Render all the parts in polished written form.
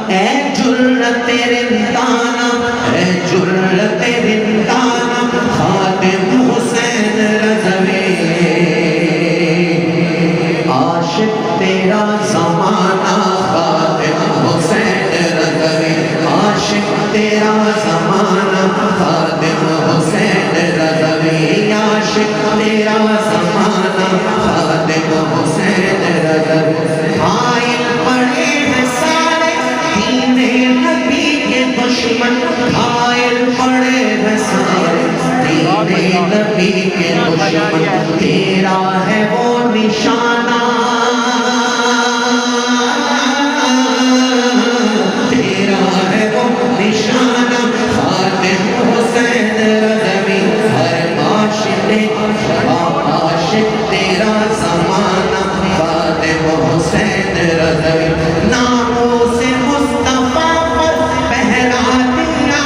اے جرت رندانہ، اے جرت رندانہ، خادم حسین رضوی، عاشق تیرا زمانہ خادم حسین رضوی، عاشق تیرا زمانہ خادم حسین رضوی، عاشق تیرا زمانہ خادم حسین رضوی، حائل پڑے ہیں سارے دین نبی کے دشمن، حائل پڑے ہیں سارے دین نبی کے دشمن، تیرا ہے وہ نشانہ، تیرا ہے وہ نشانہ خادم حسین رضوی، ہر عاشق تیرا زمانہ خادم حسین رضوی، ناموس مصطفیٰ پر پہرا دیا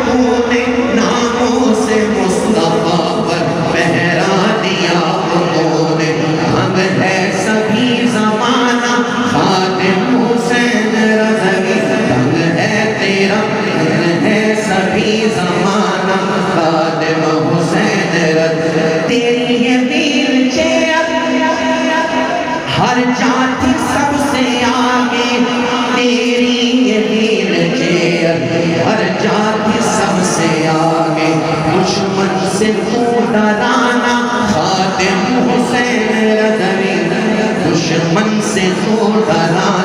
تو نے، ناموس مصطفیٰ پر پہرا دیا تو نے، ہم ہے سبھی زمانہ خادم حسین رضوی، تنگ ہے تیرا ہے سبھی زمانہ خادم حسین رضوی، تیری یہ ویل چیئر ہر جاتی سب سے آگے، تیری یہ ویل چیئر ہر جاتی سب سے آگے، دشمن سے تو ڈرانا خادم حسین رضوی، دشمن سے تو ڈرانا